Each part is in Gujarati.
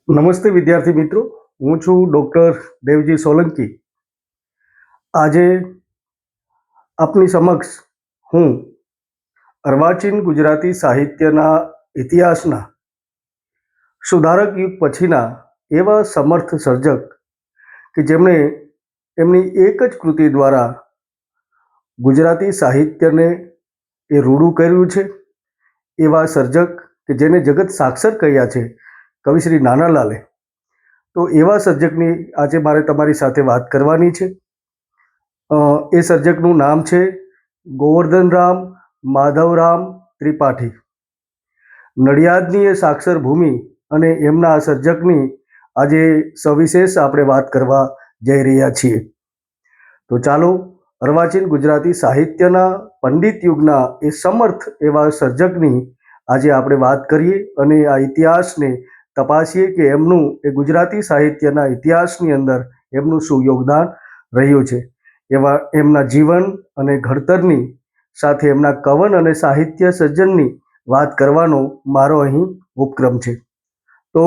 નમસ્તે વિદ્યાર્થી મિત્રો, હું છું ડૉક્ટર દેવજી સોલંકી. આજે આપની સમક્ષ હું અર્વાચીન ગુજરાતી સાહિત્યના ઇતિહાસના સુધારક યુગ પછીના એવા સમર્થ સર્જક કે જેમણે એમની એક જ કૃતિ દ્વારા ગુજરાતી સાહિત્યને એ રૂડું કર્યું છે, એવા સર્જક કે જેને જગત સાક્ષર કહ્યા છે, કવિ શ્રી નાનાલાલે. તો એવા સર્જકની આજે મારે તમારી સાથે વાત કરવાની છે. એ સર્જકનું નામ છે ગોવર્ધનરામ માધવરામ ત્રિપાઠી. નડિયાદની એ સાક્ષર ભૂમિ અને એમના આ સર્જકની આજે સવિશેષ આપણે વાત કરવા જઈ રહ્યા છીએ. તો ચાલો અર્વાચીન ગુજરાતી સાહિત્યના પંડિત યુગના એ સમર્થ એવા સર્જકની આજે આપણે વાત કરીએ અને આ ઇતિહાસને તપાસીએ કે એમનું એ ગુજરાતી સાહિત્યના ઇતિહાસની અંદર એમનું શું યોગદાન રહ્યું છે. એવા એમના જીવન અને ઘડતરની સાથે એમના કવન અને સાહિત્ય સર્જનની વાત કરવાનો મારો અહીં ઉપક્રમ છે. તો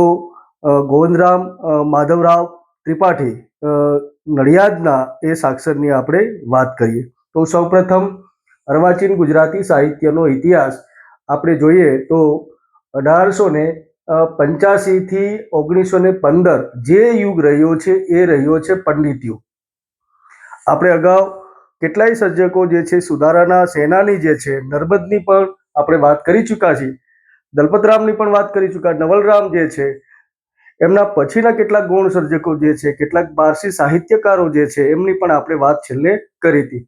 ગોવિંદરામ માધવરાવ ત્રિપાઠી નડિયાદના એ સાક્ષરની આપણે વાત કરીએ. તો સૌપ્રથમ અર્વાચીન ગુજરાતી સાહિત્યનો ઇતિહાસ આપણે જોઈએ તો 1885થી 1915 જે યુગ રહ્યો છે એ રહ્યો છે પંડિત યુગ. આપણે અગાઉ કેટલાય સર્જકો જે છે, સુધારાના સેનાની જે છે, નર્મદની પણ આપણે વાત કરી ચૂક્યા છીએ, દલપતરામની પણ વાત કરી ચૂક્યા, નવલરામ જે છે, એમના પછીના કેટલાક ગૌણ સર્જકો જે છે, કેટલાક પારસી સાહિત્યકારો જે છે, એમની પણ આપણે વાત છેલ્લે કરી હતી.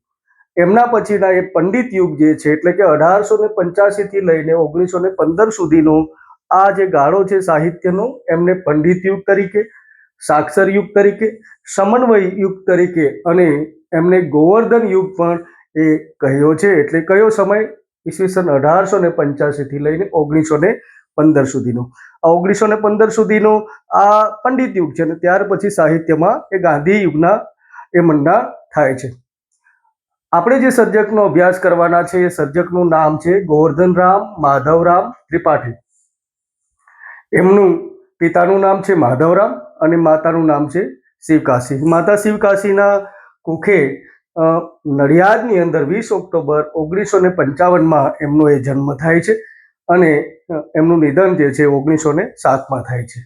એમના પછીના એ પંડિત યુગ જે છે, એટલે કે 1885થી લઈને 1915 સુધીનો આ જે ગાળો છે સાહિત્યનો, એમને પંડિત યુગ તરીકે, સાક્ષર યુગ તરીકે, સમન્વય યુગ તરીકે અને એમને ગોવર્ધન યુગ પણ એ કહ્યો છે. એટલે કયો સમય? ઈસવીસન 1885થી લઈને 1915 સુધીનો. આ 1915 સુધીનો આ પંડિત યુગ છે અને ત્યાર પછી સાહિત્યમાં એ ગાંધી યુગના એ મંડાણ થાય છે. આપણે જે સર્જકનો અભ્યાસ કરવાના છે એ સર્જકનું નામ છે ગોવર્ધનરામ માધવરામ ત્રિપાઠી. એમનું પિતાનું નામ છે માધવરામ અને માતાનું નામ છે શિવકાશી. માતા શિવકાશીના કુખે નડિયાદની અંદર 20 ઓક્ટોબર 1955માં એમનો એ જન્મ થાય છે અને એમનું નિધન જે છે 1907માં થાય છે.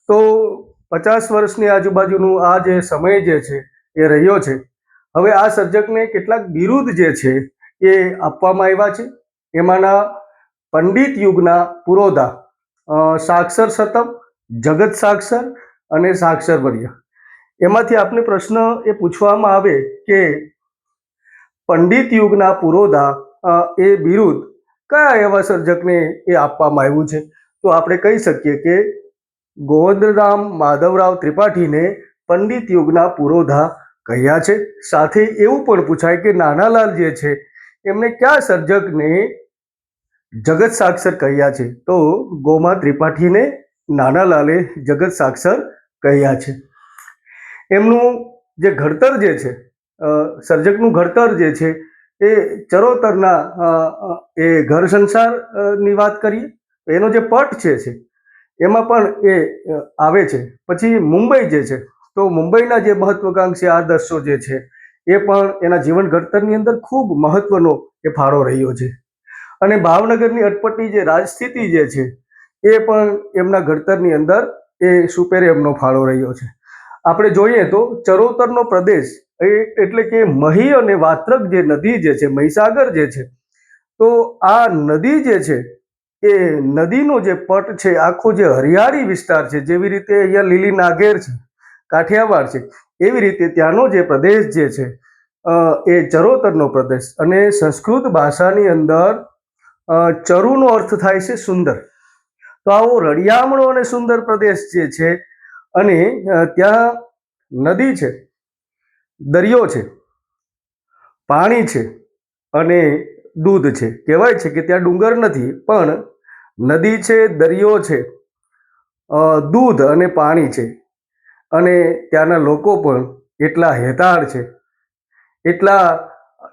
તો 50 વર્ષની આજુબાજુનું આ જે સમય જે છે એ રહ્યો છે. હવે આ સર્જકને કેટલાક બિરુદ જે છે એ આપવામાં આવ્યા છે. એમાંના પંડિત યુગના પુરોધા, સાક્ષર શતમ, જગત સાક્ષર અને સાક્ષર વર્ય. એમાંથી આપને પ્રશ્ન એ પૂછવામાં આવે કે પંડિત યુગના પુરોધા એ બિરુદ કયા એવા સર્જકને એ આપવામાં આવ્યું છે? તો આપણે કહી શકીએ કે ગોવર્ધનરામ માધવરાવ ત્રિપાઠીને પંડિત યુગના પુરોધા કહ્યા છે. સાથે એવું પણ પૂછાય કે નાનાલાલ જે છે એમને કયા સર્જકને જગત સાક્ષર કહ્યા છે? તો ગોમા ત્રિપાઠીને નાનાલાલે જગત સાક્ષર કહ્યા છે. એમનું જે ઘડતર જે છે, સર્જકનું ઘડતર જે છે એ ચરોતરના એ ઘર સંસારની વાત કરીએ તો એનો જે પટ છે એમાં પણ એ આવે છે. પછી મુંબઈ જે છે, તો મુંબઈના જે મહત્વકાંક્ષી આદર્શો જે છે એ પણ એના જીવન ઘડતરની અંદર ખૂબ મહત્વનો એ ફાળો રહ્યો છે. અને ભાવનગરની અટપટી જે રાજસ્થિતિ જે છે એ પણ એમના ઘડતરની અંદર એ સુપેરે એમનો ફાળો રહ્યો છે. આપણે જોઈએ તો ચરોતરનો પ્રદેશ એટલે કે મહી અને વાત્રક જે નદી જે છે, મહીસાગર જે છે, તો આ નદી જે છે એ નદીનો જે પટ છે, આખો જે હરિયાળી વિસ્તાર છે, જેવી રીતે અહીંયા લીલી નાગેર છે, કાઠિયાવાડ છે, એવી રીતે ત્યાંનો જે પ્રદેશ જે છે એ ચરોતરનો પ્રદેશ. અને સંસ્કૃત ભાષાની અંદર ચરુનો અર્થ થાય છે સુંદર. તો આવો રળિયામણો અને સુંદર પ્રદેશ જે છે અને ત્યાં નદી છે, દરિયો છે, પાણી છે અને દૂધ છે. કહેવાય છે કે ત્યાં ડુંગર નથી, પણ નદી છે, દરિયો છે, દૂધ અને પાણી છે અને ત્યાંના લોકો પણ એટલા હેતાળ છે, એટલા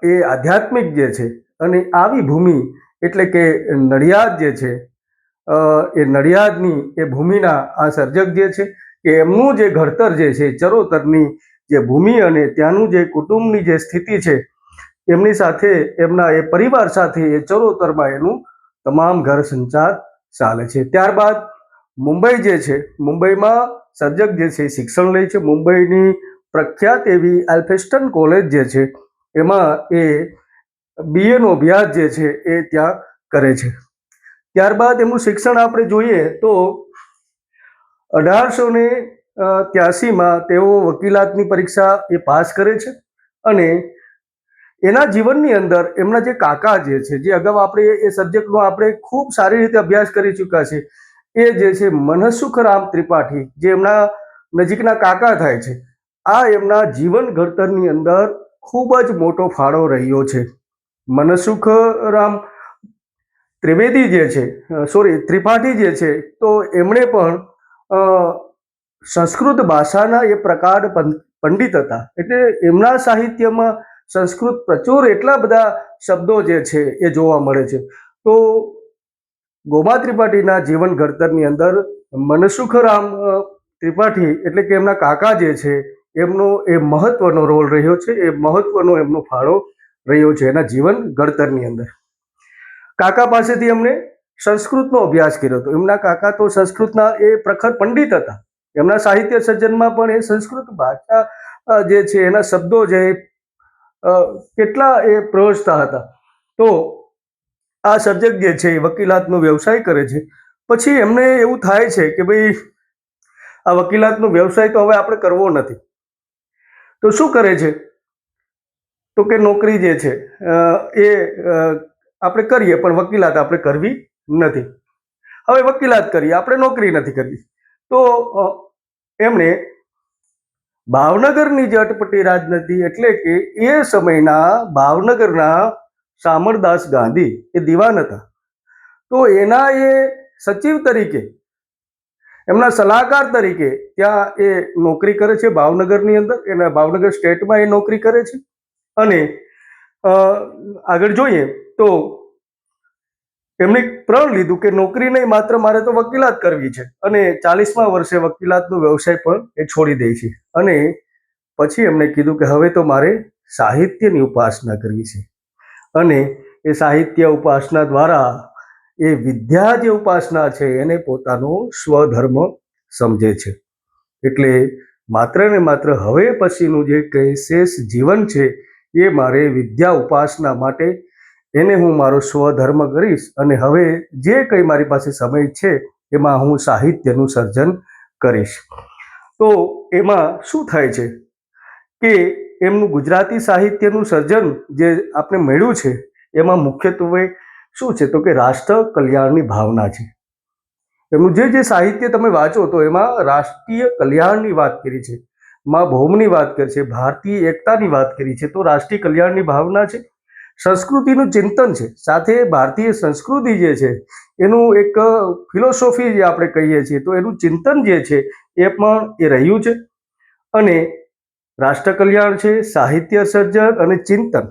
એ આધ્યાત્મિક જે છે. અને આવી ભૂમિ એટલે કે નડિયાદ જે છે એ નડિયાદની એ ભૂમિના આ સર્જક જે છે કે એમનું જે ઘડતર જે છે ચરોતરની જે ભૂમિ અને ત્યાંનું જે કુટુંબની જે સ્થિતિ છે એમની સાથે એમના એ પરિવાર સાથે એ ચરોતરમાં એનું તમામ ઘર સંસાર ચાલે છે. ત્યારબાદ મુંબઈ જે છે, મુંબઈમાં સર્જક જે છે શિક્ષણ લે છે. મુંબઈની પ્રખ્યાત એવી એલ્ફિન્સ્ટન કોલેજ જે છે એમાં એ BA નો અભ્યાસ જે છે એ ત્યાં કરે છે. ત્યારબાદ એમનું શિક્ષણ આપણે જોઈએ તો 1883માં તેઓ વકીલાતની પરીક્ષા એ પાસ કરે છે અને એના જીવનની અંદર એમના જે કાકા જે છે, જે અગાઉ આપણે એ સબ્જેક્ટનો આપણે ખૂબ સારી રીતે અભ્યાસ કરી ચૂક્યા છે, એ જે છે મનસુખરામ ત્રિપાઠી, જે એમના નજીકના કાકા થાય છે, આ એમના જીવન ઘડતરની અંદર ખૂબ જ મોટો ફાળો રહ્યો છે. મનસુખરામ ત્રિવેદી જે છે, ત્રિપાઠી જે છે, તો એમણે પણ સંસ્કૃત ભાષાના એ પ્રકાંડ પંડિત હતા. એટલે એમના સાહિત્યમાં સંસ્કૃત પ્રચુર એટલા બધા શબ્દો જે છે એ જોવા મળે છે. તો ગોમા ત્રિપાઠીના જીવન ઘડતરની અંદર મનસુખરામ ત્રિપાઠી એટલે કે એમના કાકા જે છે એમનો એ મહત્વનો રોલ રહ્યો છે, એ મહત્વનો એમનો ફાળો રહ્યો છે એના જીવન ઘડતરની અંદર. કાકા પાસેથી એમણે સંસ્કૃતનો અભ્યાસ કર્યો હતો. એમના કાકા તો સંસ્કૃતના એ પ્રખર પંડિત હતા. એમના સાહિત્ય સર્જનમાં પણ એ સંસ્કૃત ભાષા જે છે એના શબ્દો જે કેટલા એ પ્રવસતા હતા. તો આ સર્જક જે છે એ વકીલાતનો વ્યવસાય કરે છે. પછી એમને એવું થાય છે કે ભાઈ આ વકીલાતનો વ્યવસાય તો હવે આપણે કરવો નથી. તો શું કરે છે? તો કે નોકરી જે છે એ આપણે કરીએ પણ વકીલાત આપણે કરવી નથી. હવે વકીલાત કરીએ, આપણે નોકરી નથી કરવી. તો એમણે ભાવનગરની જે અટપટી રાજનીતિ એટલે કે એ સમયના ભાવનગરના શામળદાસ ગાંધી એ દિવાન હતા. તો એના એ સચિવ તરીકે, એમના સલાહકાર તરીકે ત્યાં એ નોકરી કરે છે ભાવનગરની અંદર. એના ભાવનગર સ્ટેટમાં એ નોકરી કરે છે. અને આગળ જોઈએ તો એમણે પ્રણ લીધું કે નોકરી નહીં, માત્ર મારે તો વકીલાત કરવી છે. અને 40મા વર્ષે વકીલાતનો વ્યવસાય પણ એ છોડી દે છે. અને પછી એમણે કીધું કે હવે તો મારે સાહિત્યની ઉપાસના કરવી છે. અને એ સાહિત્ય ઉપાસના દ્વારા એ વિદ્યા જે ઉપાસના છે એને પોતાનો સ્વધર્મ સમજે છે. એટલે માત્ર ને માત્ર હવે પછીનું જે કંઈ શેષ જીવન છે એ મારે વિદ્યા ઉપાસના માટે એને હું મારો સ્વધર્મ કરીશ. અને હવે જે કંઈ મારી પાસે સમય છે એમાં હું સાહિત્યનું સર્જન કરીશ. તો એમાં શું થાય છે કે એમનું ગુજરાતી સાહિત્યનું સર્જન જે આપણે મળ્યું છે એમાં મુખ્યત્વે શું છે તો કે રાષ્ટ્ર કલ્યાણની ભાવના છે. એમનું જે સાહિત્ય તમે વાંચો તો એમાં રાષ્ટ્રીય કલ્યાણની વાત કરી છે, મા ભૌમની વાત કરી છે, ભારતીય એકતાની વાત કરી છે. તો રાષ્ટ્રીય કલ્યાણની ભાવના છે, સંસ્કૃતિનું ચિંતન છે, સાથે ભારતીય સંસ્કૃતિ જે છે એનું એક ફિલોસોફી જે આપણે કહીએ છીએ તો એનું ચિંતન જે છે એ પણ એ રહ્યું છે. અને રાષ્ટ્ર કલ્યાણ છે, સાહિત્ય સર્જન અને ચિંતન,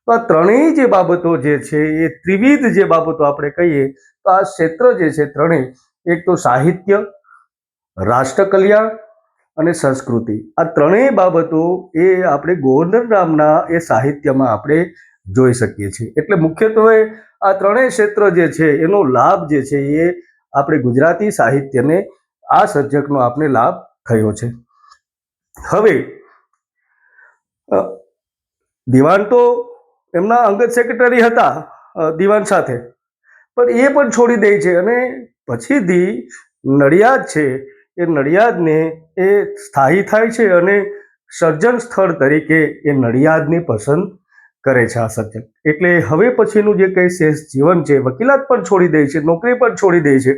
તો આ ત્રણેય જે બાબતો જે છે એ ત્રિવિધ જે બાબતો આપણે કહીએ તો આ ક્ષેત્ર જે છે ત્રણેય, એક તો સાહિત્ય, રાષ્ટ્ર કલ્યાણ અને સંસ્કૃતિ, આ ત્રણેય બાબતો એ આપણે ગોવર્ધનરામના એ સાહિત્યમાં આપણે જોઈ શકીએ છીએ. એટલે મુખ્યત્વે આ ત્રણેય ક્ષેત્ર જે છે એનો લાભ જે છે એ આપણે ગુજરાતી સાહિત્યને આ સર્જકનો આપણે લાભ થયો છે. હવે દિવાન તો એમના અંગત સેક્રેટરી હતા દિવાન સાથે, પણ એ પણ છોડી દે છે. અને પછીથી નડિયાદ છે એ નડિયાદને એ સ્થાયી થાય છે અને સર્જન સ્થળ તરીકે એ નડિયાદને પસંદ કરે છે આ સર્જક. એટલે હવે પછીનું જે કંઈ શેષ જીવન છે, વકીલાત પણ છોડી દે છે, નોકરી પણ છોડી દે છે.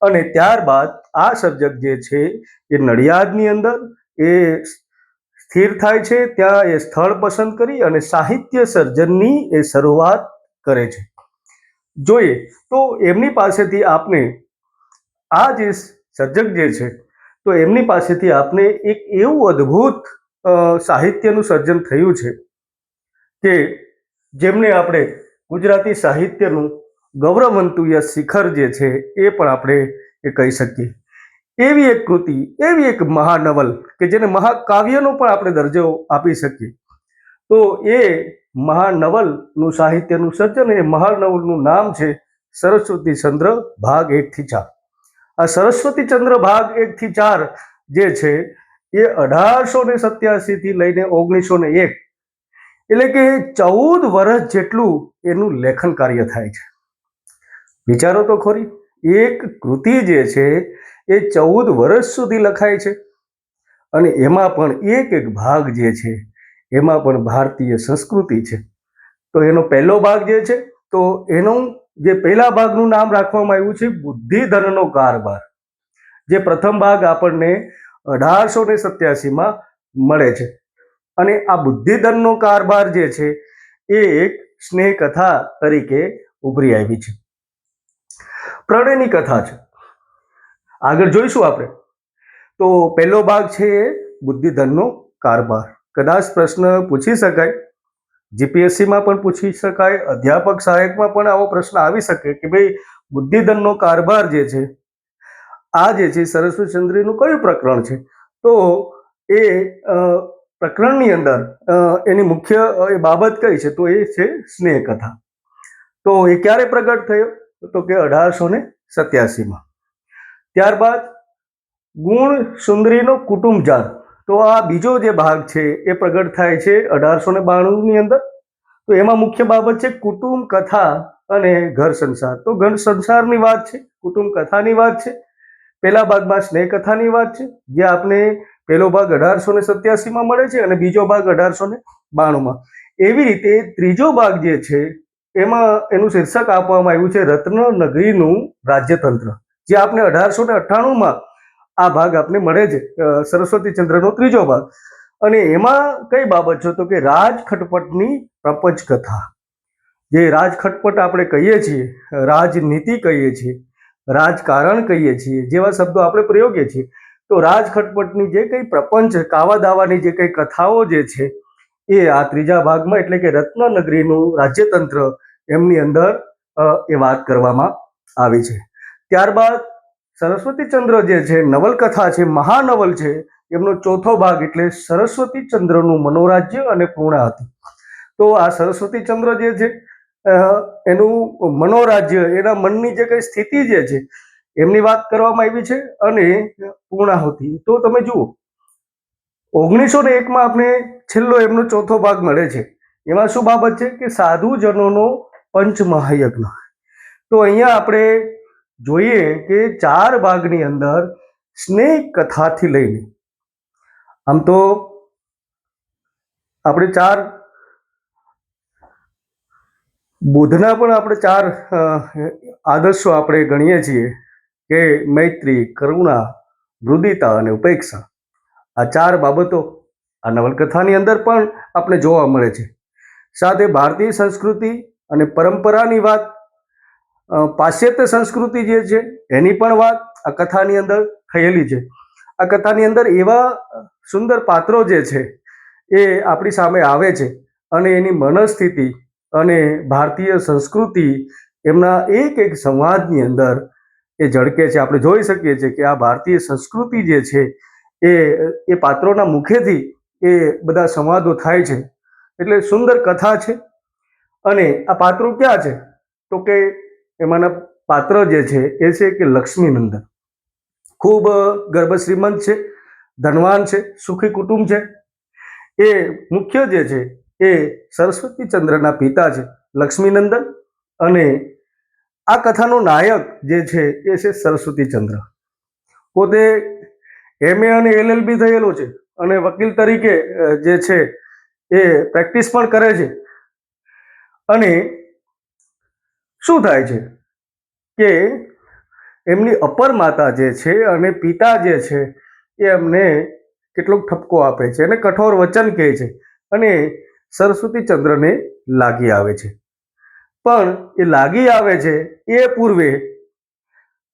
અને ત્યારબાદ આ સર્જક જે છે એ નડિયાદની અંદર એ સ્થિર થાય છે. ત્યાં એ સ્થળ પસંદ કરી અને સાહિત્ય સર્જનની એ શરૂઆત કરે છે. જોઈએ તો એમની પાસેથી આપને આ જે સર્જક જે છે તો એમની પાસેથી આપને એક એવું અદ્ભુત સાહિત્યનું સર્જન થયું છે કે જેમને આપણે ગુજરાતી સાહિત્યનું ગૌરવંતુ ય શિખર જે છે એ પણ આપણે એ કહી શકીએ. એવી એક કૃતિ, એવી એક મહાનવલ કે જેને મહાકાવ્યનો પણ આપણે દરજ્જો આપી શકીએ. તો એ મહાનવલનું સાહિત્યનું સર્જન, એ મહાનવલનું નામ છે સરસ્વતી ચંદ્ર ભાગ 1 થી 4. આ સરસ્વતી ચંદ્ર ભાગ 1 થી 4 જે છે એ 1887 થી લઈને 1901, એટલે કે 14 વર્ષ જેટલું એનું લેખન કાર્ય થાય છે. વિચારો તો ખરી, એક કૃતિ જે છે એ 14 વર્ષ સુધી લખાય છે, અને એમાં પણ એક એક ભાગ જે છે એમાં પણ ભારતીય સંસ્કૃતિ છે. તો એનો પહેલો ભાગ જે છે, તો એનું જે પહેલા ભાગનું નામ રાખવામાં આવ્યું છે બુદ્ધિધનનો કારભાર, જે પ્રથમ ભાગ આપણને 1887માં મળે છે. અને આ બુદ્ધિધનનો કારભાર જે છે એ એક સ્નેહ કથા તરીકે ઉભરી આવી છે. પ્રણયની કથા છે, આગળ જોઈશું આપણે. તો પહેલો ભાગ છે એ બુદ્ધિધનનો કારભાર. કદાચ પ્રશ્ન પૂછી શકાય, જીપીએસસીમાં પણ પૂછી શકાય, અધ્યાપક સહાયકમાં પણ આવો પ્રશ્ન આવી શકે કે ભાઈ બુદ્ધિધનનો કારભાર જે છે આ જે છે સરસ્વતીચંદ્રનું કયું પ્રકરણ છે? તો એ પ્રકરણની અંદર એની મુખ્ય બાબત કઈ છે? તો એ છે સ્નેહ કથા. તો એ ક્યારે પ્રગટ થયો? તો કે 1887માં. ત્યારબાદ ગુણ સુંદરીનો કુટુંબજાળ, તો આ બીજો જે ભાગ છે એ પ્રગટ થાય છે 1892ની અંદર. તો એમાં મુખ્ય બાબત છે કુટુંબ કથા અને ઘર સંસાર. તો ઘર સંસારની વાત છે, કુટુંબ કથાની વાત છે. પહેલા ભાગમાં સ્નેહ કથાની વાત છે, જે આપણે પહેલો ભાગ 1887માં મળે છે અને બીજો ભાગ 1892માં. એવી રીતે ત્રીજો ભાગ જે છે એમાં એનું શીર્ષક આપવામાં આવ્યું છે રત્નનગરીનું રાજ્યતંત્ર, જે આપણે 1898માં આ ભાગ આપને મળે છે, સરસ્વતીચંદ્રનો ત્રીજો ભાગ. અને એમાં કઈ બાબત છે? તો કે રાજખટપટની પ્રપંચ કથા. જે રાજખટપટ આપણે કહીએ છીએ, રાજનીતિ કહીએ છીએ, રાજકારણ કહીએ છીએ, જેવા શબ્દો આપણે પ્રયોગીએ છીએ. તો રાજખટપટની જે કઈ પ્રપંચ, કાવા દાવાની જે કઈ કથાઓ જે છે એ આ ત્રીજા ભાગમાં, એટલે કે રત્નનગરીનું રાજ્યતંત્ર, એમની અંદર એ વાત કરવામાં આવી છે. ત્યારબાદ સરસ્વતીચંદ્ર જે છે નવલકથા છે, મહાનવલ છે, એમનો ચોથો ભાગ એટલે સરસ્વતીચંદ્રનું મનોરાજ્ય અને પૂર્ણાહતિ. તો આ સરસ્વતીચંદ્ર જે છે એનું મનોરાજ્ય, એના મનની જે કઈ સ્થિતિ જે છે એમની વાત કરવામાં આવી છે, અને પૂર્ણાહુતિ. તો તમે જુઓ 1901માં આપણે છેલ્લો એમનો ચોથો ભાગ મળે છે. એમાં શું બાબત છે કે સાધુજનોનો પંચમહાયજ્ઞ. તો અહીંયા આપણે જોઈએ કે 4 ભાગની અંદર સ્નેહ કથાથી લઈને, આમ તો આપણે 4 બુદ્ધના પણ આપણે 4 આદર્શો આપણે ગણીએ છીએ કે મૈત્રી, કરુણા, મૃદુતા અને ઉપેક્ષા. આ 4 બાબતો આ નવલકથાની અંદર પણ આપણે જોવા મળે છે. સાથે ભારતીય સંસ્કૃતિ અને પરંપરાની વાત, પાશ્ચાત્ય સંસ્કૃતિ જે છે એની પણ વાત આ કથાની અંદર થયેલી છે. આ કથાની અંદર એવા સુંદર પાત્રો જે છે એ આપણી સામે આવે છે, અને એની મનસ્થિતિ અને ભારતીય સંસ્કૃતિ એમના એક એક સંવાદની અંદર એ ઝળકે છે. આપણે જોઈ શકીએ છીએ કે આ ભારતીય સંસ્કૃતિ જે છે એ પાત્રોના મુખેથી એ બધા સંવાદો થાય છે. એટલે સુંદર કથા છે. અને આ પાત્રો ક્યાં છે? તો કે એમાંના પાત્ર જે છે એ છે કે લક્ષ્મીનંદન. ખૂબ ગર્ભ શ્રીમંત છે, ધનવાન છે, સુખી કુટુંબ છે. એ મુખ્ય જે છે એ સરસ્વતીચંદ્રના પિતા છે લક્ષ્મીનંદન, અને આ કથાનો નાયક જે છે એ છે સરસ્વતીચંદ્ર. પોતે MA અને LLB થયેલો છે, અને વકીલ તરીકે જે છે એ પ્રેક્ટિસ પણ કરે છે. અને શું થાય છે કે એમની અપર માતા જે છે અને પિતા જે છે એ એમને કેટલોક ઠપકો આપે છે અને કઠોર વચન કહે છે, અને સરસ્વતીચંદ્રને લાગી આવે છે. પણ એ લાગી આવે છે એ પૂર્વે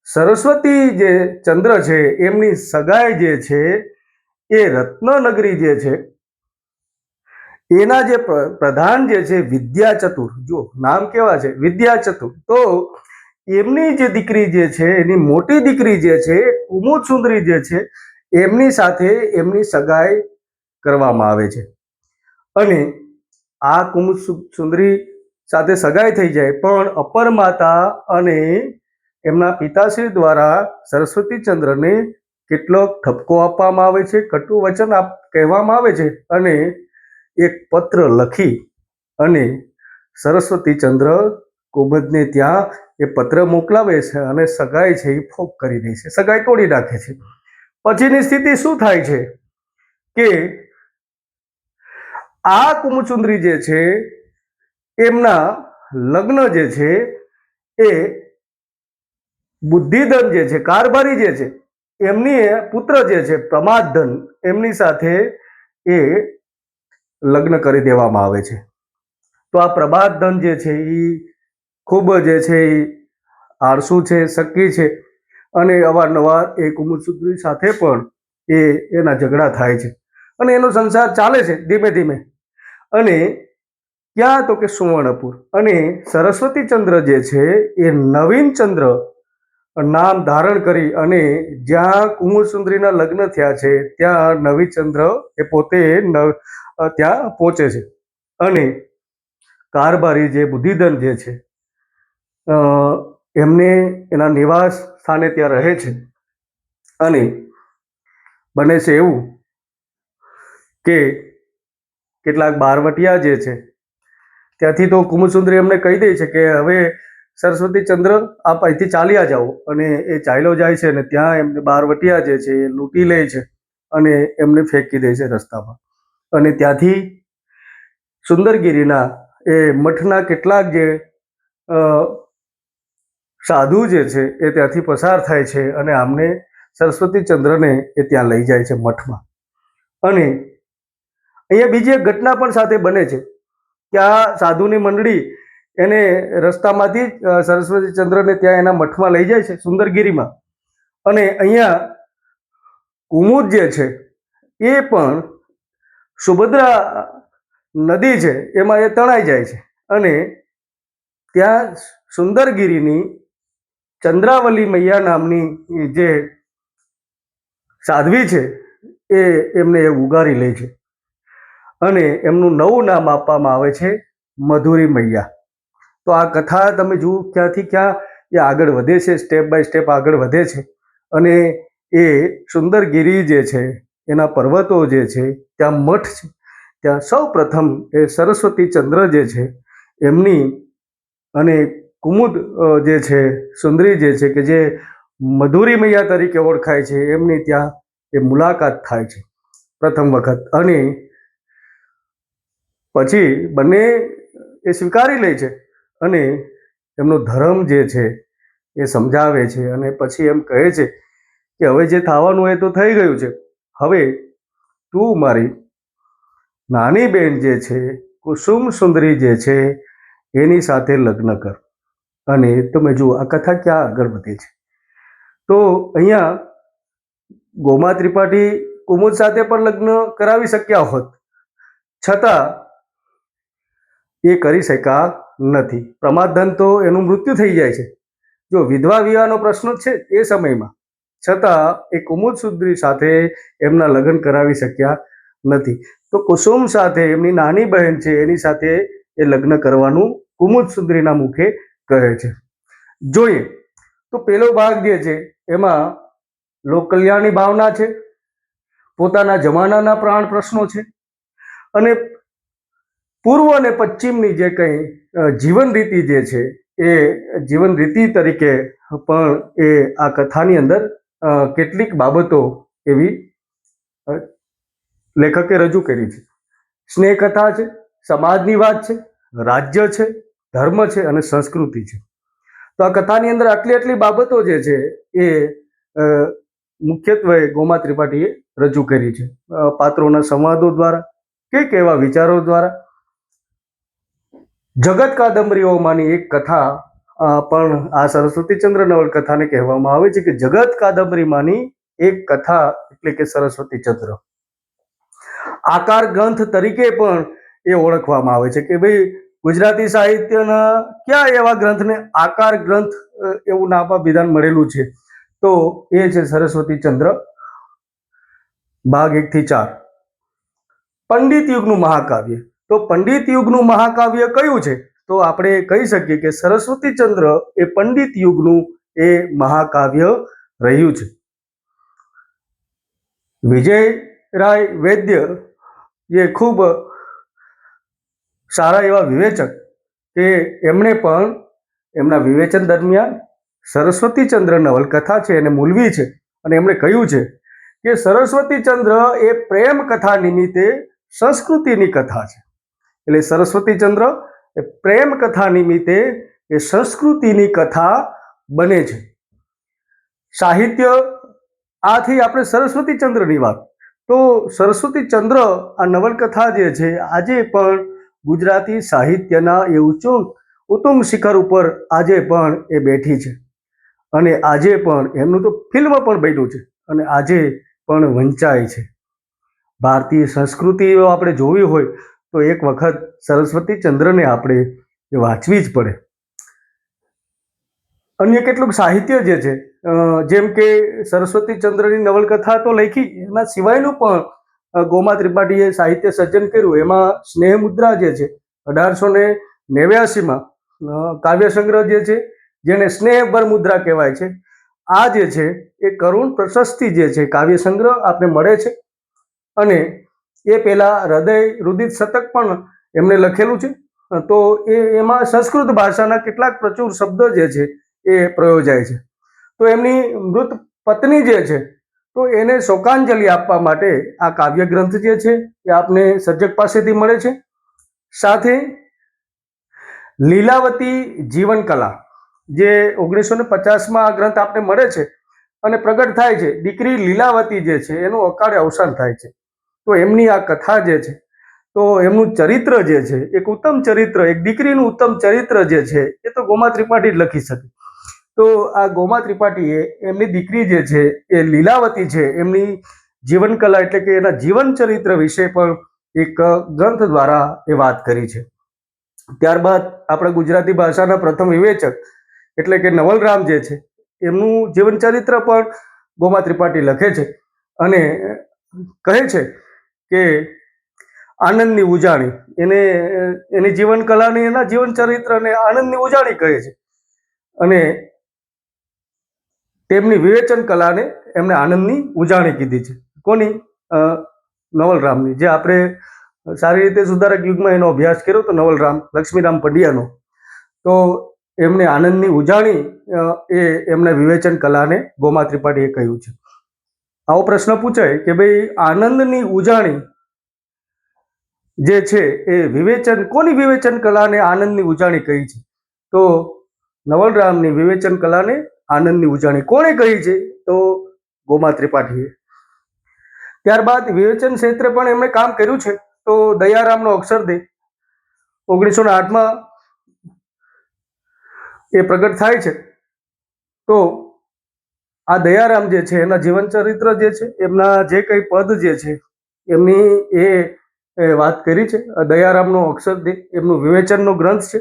સરસ્વતી જે ચંદ્ર છે એમની સગાઈ જે છે એ રત્નનગરી જે છે એના જે પ્રધાન જે છે વિદ્યા ચતુર, જો નામ કેવા છે વિદ્યા ચતુર, તો એમની જે દીકરી જે છે એની મોટી દીકરી જે છે કુમુદ સુંદરી જે છે એમની સાથે એમની સગાઈ કરવામાં આવે છે. અને આ કુમુદ સુંદરી સાથે સગાઈ થઈ જાય પણ અપર માતા અને એમના પિતાશ્રી દ્વારા સરસ્વતીચંદ્રને કેટલોક ઠપકો આપવામાં આવે છે, કટુ વચન કહેવામાં આવે છે, અને એક પત્ર લખી અને સરસ્વતીચંદ્ર કુમુદને ત્યાં એ પત્ર મોકલાવે છે અને સગાઈ છે એ ફોક કરી દે છે, સગાઈ તોડી નાખે છે. પછીની સ્થિતિ શું થાય છે કે આ કુમુદસુંદરી જે છે એમના લગ્ન જે છે એ બુદ્ધિધન જે છે, કારભારી જે છે, એમની પુત્ર જે છે પ્રમાદધન, એમની સાથે એ લગ્ન કરી દેવામાં આવે છે. તો આ પ્રભાતધન જે છે એ ખૂબ જે છે એ આળસુ છે, શક્કી છે, અને અવારનવાર એ કુમુદસુંદરી સાથે પણ એના ઝઘડા થાય છે અને એનો સંસાર ચાલે છે ધીમે ધીમે. અને ક્યાં તો કે સુવર્ણપુર, અને સરસ્વતીચંદ્ર જે છે એ નવીનચંદ્ર નામ ધારણ કરી અને જ્યાં કુમુદસુંદરીના લગ્ન થયા છે ત્યાં નવીનચંદ્ર એ પોતે ત્યાં પહોંચે છે. અને કારભારી જે બુદ્ધિધન જે છે એમને એના નિવાસ સ્થાને ત્યાં રહે છે. અને બને છે એવું કે કેટલાક બારવટિયા જે છે ત્યાંથી તો કુમુદસુંદરી એમને કહી દે છે કે હવે સરસ્વતીચંદ્ર આપ અહીંથી ચાલ્યા જાઓ, અને એ ચાલ્યો જાય છે અને ત્યાં એમને બારવટિયા જે છે એ લૂંટી લે છે અને એમને ફેંકી દે છે રસ્તામાં. અને ત્યાંથી સુંદરગીરીના એ મઠના કેટલાક જે સાધુ જે છે એ ત્યાંથી પસાર થાય છે અને આમને સરસ્વતીચંદ્રને એ ત્યાં લઈ જાય છે મઠમાં. અને અહીંયા બીજી એક ઘટના પણ સાથે બને છે કે આ સાધુની મંડળી એને રસ્તામાંથી સરસ્વતીચંદ્રને ત્યાં એના મઠમાં લઈ જાય છે સુંદરગીરીમાં. અને અહીંયા કુમુદ જે છે એ પણ સુભદ્રા નદી છે એમાં એ તણાઈ જાય છે. અને ત્યાં સુંદરગીરીની ચંદ્રાવલી મૈયા નામની જે સાધ્વી છે એ એમને ઉગારી લે છે અને એમનું નવું નામ આપવામાં આવે છે મધુરી મૈયા. તો આ કથા તમે જુઓ ક્યાંથી ક્યાં એ આગળ વધે છે, સ્ટેપ બાય સ્ટેપ આગળ વધે છે. અને એ સુંદરગીરી જે છે એના પર્વતો જે છે ત્યાં મઠ છે, ત્યાં સૌ પ્રથમ એ સરસ્વતીચંદ્ર જે છે એમની અને કુમુદ જે છે સુંદરી જે છે કે જે મધુરી મૈયા તરીકે ઓળખાય છે એમની ત્યાં એ મુલાકાત થાય છે પ્રથમ વખત. અને પછી બંને એ સ્વીકારી લે છે અને એમનો ધર્મ જે છે એ સમજાવે છે. અને પછી એમ કહે છે કે હવે જે થવાનું એ તો થઈ ગયું છે, હવે તું મારી નાની બેન જે છે કુસુમ સુંદરી જે છે એની સાથે લગ્ન કર. અને તમે જુઓ આ કથા ક્યાં આગળ વધે છે. તો અહીંયા ગોમા ત્રિપાઠી કુમુદ સાથે પણ લગ્ન કરાવી શક્યા હોત, છતાં એ કરી શક્યા નથી. પ્રમાદધન તો એનું મૃત્યુ થઈ જાય છે. જો વિધવા વિવાહનો પ્રશ્ન છે એ સમયમાં, છતાં એ કુમુદસુંદરી સાથે એમના લગ્ન કરાવી શક્યા નથી. તો કુસુમ સાથે એમની નાની બહેન છે એની સાથે એ લગ્ન કરવાનું કુમુદસુંદરીના મુખે કહે છે. જોઈએ તો પેલો ભાગ જે છે એમાં લોક કલ્યાણની ભાવના છે, પોતાના જમાનાના પ્રાણ પ્રશ્નો છે, અને પૂર્વ અને પશ્ચિમની જે કંઈ જીવન રીતિ જે છે એ જીવન રીતિ તરીકે પણ એ આ કથાની અંદર કેટલીક બાબતો એવી લેખકે રજૂ કરી છે. સ્નેહ કથા છે, સમાજની વાત છે, રાજ્ય છે, ધર્મ છે અને સંસ્કૃતિ છે. તો આ કથાની અંદર આટલી બાબતો જે છે એ મુખ્યત્વે ગોમા ત્રિપાઠીએ રજૂ કરી છે પાત્રોના સંવાદો દ્વારા કે કેવા વિચારો દ્વારા. જગત કાદંબરીઓમાંની એક કથા પણ આ સરસ્વતીચંદ્ર નવલકથાને કહેવામાં આવે છે કે જગત કાદંબરીમાંની એક કથા એટલે કે સરસ્વતીચંદ્ર. આકાર ગ્રંથ તરીકે પણ એ ઓળખવામાં આવે છે કે ભાઈ ગુજરાતી સાહિત્યના કયા એવા ગ્રંથને આકાર ગ્રંથ એવું નામ વિધાન મળેલું છે, તો એ છે સરસ્વતી ચંદ્ર ભાગ 1 થી 4. પંડિત યુગનું મહાકાવ્ય. તો પંડિત યુગનું મહાકાવ્ય કયું છે? તો આપણે કહી શકીએ કે સરસ્વતી ચંદ્ર એ પંડિત યુગનું એ મહાકાવ્ય રહ્યું છે. વિજયરાય વૈદ્ય જે ખૂબ સારા એવા વિવેચક કે એમણે પણ એમના વિવેચન દરમિયાન સરસ્વતી ચંદ્ર નવલકથા છે એને મૂલવી છે, અને એમણે કહ્યું છે કે સરસ્વતી ચંદ્ર એ પ્રેમ કથા નિમિત્તે સંસ્કૃતિની કથા છે. એટલે સરસ્વતી ચંદ્ર એ પ્રેમ કથા નિમિત્તે એ સંસ્કૃતિની કથા બને છે. સાહિત્ય આથી આપણે સરસ્વતી ચંદ્રની વાત, તો સરસ્વતી ચંદ્ર આ નવલકથા જે છે આજે પણ ગુજરાતી સાહિત્યના એ ઉત્તુંગ શિખર ઉપર આજે પણ એ બેઠી છે, અને આજે પણ એમનું તો ફિલ્મ પણ બન્યું છે, અને આજે પણ વંચાય છે. ભારતીય સંસ્કૃતિઓ આપણે જોવી હોય તો એક વખત સરસ્વતી ચંદ્રને આપણે વાંચવી જ પડે. અન્ય કેટલુંક સાહિત્ય જે છે, જેમ કે સરસ્વતી ચંદ્રની નવલકથા તો લખી, એના સિવાયનું પણ ગોમા ત્રિપાઠીએ સાહિત્ય સર્જન કર્યું. એમાં સ્નેહ મુદ્રા જે છે 1889માં કાવ્ય સંગ્રહ જે છે જેને સ્નેહ વરમુદ્રા કહેવાય છે, આ જે છે એ કરુણ પ્રશસ્તિ જે છે કાવ્ય સંગ્રહ આપણે મળે છે. અને એ પહેલા હૃદય રુદિત શતક પણ એમણે લખેલું છે. તો એમાં સંસ્કૃત ભાષાના કેટલાક પ્રચુર શબ્દો જે છે એ પ્રયોજાય છે. તો એમની મૃત પત્ની જે છે તો એને શોકાંજલિ આપવા માટે આ કાવ્ય ગ્રંથ જે છે એ આપને સર્જક પાસેથી મળે છે. સાથે લીલાવતી જીવન કલા જે 1950માં આ ગ્રંથ આપને મળે છે અને પ્રગટ થાય છે. દીકરી લીલાવતી જે છે એનું અકાળે અવસાન થાય છે, તો એમની આ કથા જે છે, તો એમનું ચરિત્ર જે છે એક ઉત્તમ ચરિત્ર, એક દીકરીનું ઉત્તમ ચરિત્ર જે છે એ તો ગોમા ત્રિપાઠી જ લખી શકે. તો આ ગોમા ત્રિપાઠીએ એમની દીકરી જે છે એ લીલાવતી છે એમની જીવન કલા એટલે કે એના જીવન ચરિત્ર વિશે પણ એક ગ્રંથ દ્વારા એ વાત કરી છે. ત્યારબાદ આપણા ગુજરાતી ભાષાના પ્રથમ વિવેચક એટલે કે નવલરામ જે છે એમનું જીવન ચરિત્ર પણ ગોમા ત્રિપાઠી લખે છે, અને કહે છે કે આનંદની ઉજાણી એને એની જીવન કલાને એના જીવન ચરિત્રને આનંદની ઉજાણી કહે છે, અને તેમની વિવેચન કલાને એમણે આનંદની ઉજાણી કીધી છે. કોની? નવલરામની. જે આપણે સારી રીતે સુધારક યુગમાં એનો અભ્યાસ કર્યો તો નવલરામ લક્ષ્મીરામ પંડ્યાનો, તો એમણે આનંદની ઉજાણી એ એમના વિવેચન કલાને ગોમા ત્રિપાઠીએ કહ્યું છે. આવો પ્રશ્ન પૂછાય કે ભાઈ આનંદની ઉજાણી જે છે એ વિવેચન કોની વિવેચન કલાને આનંદની ઉજાણી કહી છે? તો નવલરામની વિવેચન કલાને આનંદની ઉજાણી કોણે કહી છે? તો ગોમા ત્રિપાઠીએ. ત્યારબાદ વિવેચન ક્ષેત્રે પણ એમણે કામ કર્યું છે. તો દયારામનો અક્ષરદેહ 1908માં એ પ્રગટ થાય છે. તો આ દયારામ જે છે એના જીવન ચરિત્ર જે છે, એમના જે કંઈ પદ જે છે એમની એ વાત કરી છે. દયારામનો અક્ષરદેહ એમનું વિવેચનનો ગ્રંથ છે,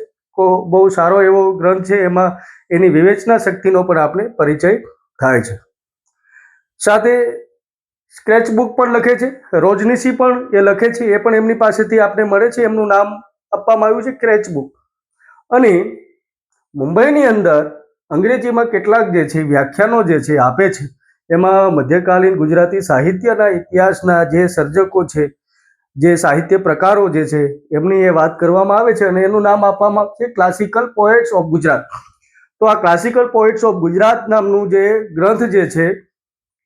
બહુ સારો એવો ગ્રંથ છે. એમાં એની વિવેચના શક્તિનો પણ આપણે પરિચય થાય છે. સાથે સ્કેચ બુક પણ લખે છે, રોજનીશી પણ એ લખે છે, એ પણ એમની પાસેથી આપણે મળે છે. એમનું નામ આપવામાં આવ્યું છે સ્કેચ બુક. અને મુંબઈની અંદર અંગ્રેજીમાં કેટલાક જે છે વ્યાખ્યાનો જે છે આપે છે. એમાં મધ્યકાલીન ગુજરાતી સાહિત્યના ઇતિહાસના જે સર્જકો છે, જે સાહિત્ય પ્રકારો જે છે એમની એ વાત કરવામાં આવે છે, અને એનું નામ આપવામાં આવે છે ક્લાસિકલ પોએટ્સ ઓફ ગુજરાત. તો આ ક્લાસિકલ પોએટ્સ ઓફ ગુજરાત નામનું જે ગ્રંથ જે છે,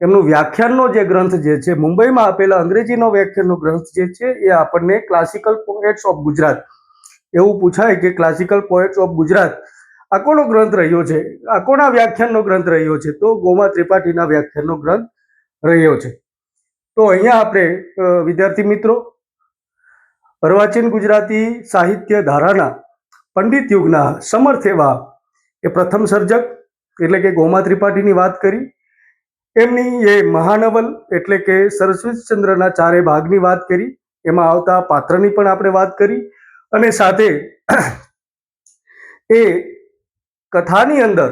એમનું વ્યાખ્યાનનો જે ગ્રંથ જે છે, મુંબઈમાં આપેલા અંગ્રેજીનો વ્યાખ્યાનનો ગ્રંથ જે છે એ આપણને ક્લાસિકલ પોએટ્સ ઓફ ગુજરાત એવું પૂછાય કે ક્લાસિકલ પોએટ્સ ઓફ ગુજરાત આ કોનો ગ્રંથ રહ્યો છે, આ કોના વ્યાખ્યાનનો ગ્રંથ રહ્યો છે? તો ગોમા ત્રિપાઠીના વ્યાખ્યાનનો ગ્રંથ રહ્યો છે. તો અહીંયા આપણે વિદ્યાર્થી મિત્રો અર્વાચીન ગુજરાતી સાહિત્ય ધારાના પંડિત યુગના સમર્થ એવા એ પ્રથમ સર્જક એટલે કે ગોમા ત્રિપાઠીની વાત કરી. એમની એ મહાનવલ એટલે કે સરસ્વતીચંદ્રના 4 ભાગની વાત કરી. એમાં આવતા પાત્રની પણ આપણે વાત કરી અને સાથે એ કથાની અંદર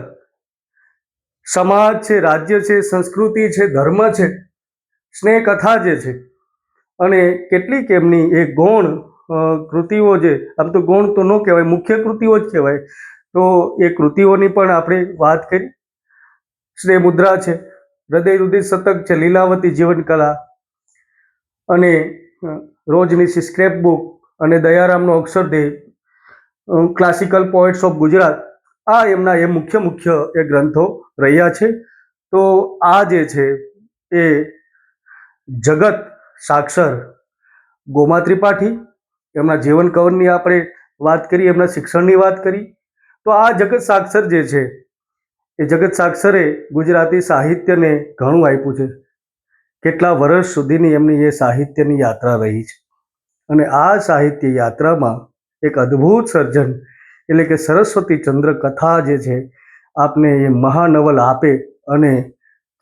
સમાજ છે, રાજ્ય છે, સંસ્કૃતિ છે, ધર્મ છે, સ્નેહ કથા જે છે અને કેટલીક એમની એ ગૌણ કૃતિઓ, જે આમ તો ગૌણ તો ન કહેવાય, મુખ્ય કૃતિઓ જ કહેવાય, તો એ કૃતિઓની પણ આપણે વાત કરી. સ્નેહ મુદ્રા છે, હૃદય રુધિર શતક છે, લીલાવતી જીવન કલા અને રોજની સ્ક્રેપ બુક અને દયારામનો અક્ષરદેહ, ક્લાસિકલ પોએટ્સ ઓફ ગુજરાત, આ એમના એ મુખ્ય એ ગ્રંથો રહ્યા છે. તો આ જે છે એ જગત સાક્ષર ગોમા ત્રિપાઠી, એમના જીવન કવનની આપણે વાત કરી, એમના શિક્ષણની વાત કરી. તો આ જગત સાક્ષર જે છે એ જગત સાક્ષરે ગુજરાતી સાહિત્યને ઘણું આપ્યું છે. કેટલા વર્ષ સુધીની એમની એ સાહિત્યની યાત્રા રહી છે અને આ સાહિત્ય યાત્રામાં એક અદ્ભુત સર્જન એટલે કે સરસ્વતી ચંદ્ર કથા જે છે આપને એ મહાનવલ આપે અને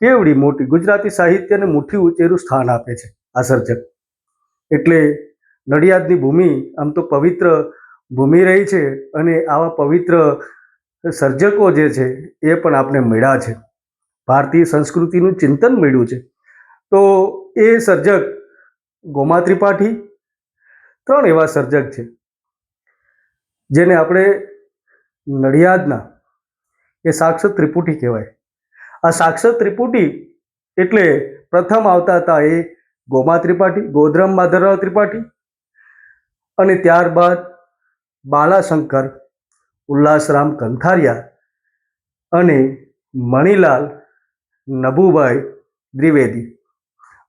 કેવડી મોટી ગુજરાતી સાહિત્યને મુઠ્ઠી ઉંચેરું સ્થાન આપે છે આ સર્જક. એટલે નડિયાદની ભૂમિ આમ તો પવિત્ર ભૂમિ રહી છે અને આવા પવિત્ર સર્જકો જે છે એ પણ આપણે મળ્યા છે. ભારતીય સંસ્કૃતિનું ચિંતન મળ્યું છે. તો એ સર્જક ગોમા ત્રિપાઠી, ત્રણ એવા સર્જક છે જેને આપણે નડિયાદના એ સાક્ષર ત્રિપુટી કહેવાય. આ સાક્ષર ત્રિપુટી એટલે પ્રથમ આવતા હતા એ ગોમા ત્રિપાઠી, ગોધરામ માધવરાવ ત્રિપાઠી, અને ત્યારબાદ બાલાશંકર ઉલ્લાસરામ કંથારિયા અને મણિલાલ નભુભાઈ દ્વિવેદી.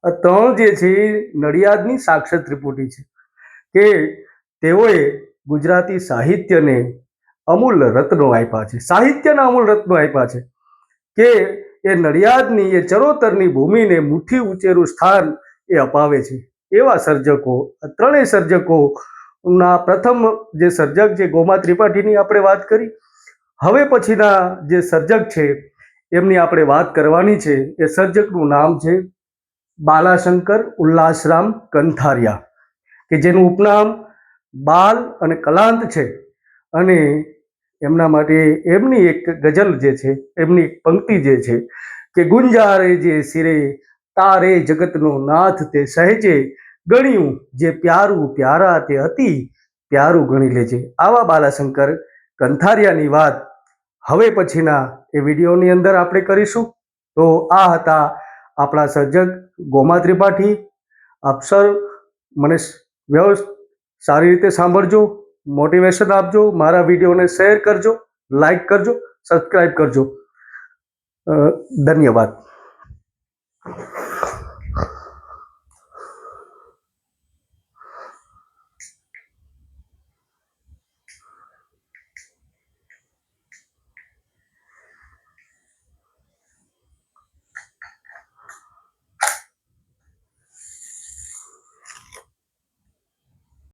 આ ત્રણ જે છે એ નડિયાદની સાક્ષર ત્રિપુટી છે કે તેઓએ ગુજરાતી સાહિત્યને અમૂલ રત્નો આપ્યા છે, સાહિત્યના અમૂલ રત્નો આપ્યા છે કે એ નડિયાદની એ ચરોતરની ભૂમિને મુઠ્ઠી ઉંચેરું સ્થાન એ અપાવે છે. એવા સર્જકો, ત્રણેય સર્જકોના પ્રથમ જે સર્જક છે ગોમા ત્રિપાઠીની આપણે વાત કરી. હવે પછીના જે સર્જક છે એમની આપણે વાત કરવાની છે. એ સર્જકનું નામ છે બાલાશંકર ઉલ્લાસરામ કંથારિયા, કે જેનું ઉપનામ બાલ અને કલાંત છે. અને એમના માટે એમની એક ગઝલ જે છે, એમની પંક્તિ જે છે કે ગુંજારે જે સિરે તારે જગતનો નાથ તે સહેજે ગણ્યું જે પ્યારું પ્યારા તે અતિ પ્યારું ગણી લેજે. આવા બાલાશંકર કંથારિયાની વાત હવે પછીના એ વિડીયોની અંદર આપણે કરીશું. તો આ હતા આપણા સર્જક ગોમા ત્રિપાઠી. આપ સર મને સારી રીતે સાંભળજો, મોટિવેશન આપજો, મારા વિડીયોને શેર કરજો, લાઈક કરજો, સબસ્ક્રાઈબ કરજો. ધન્યવાદ.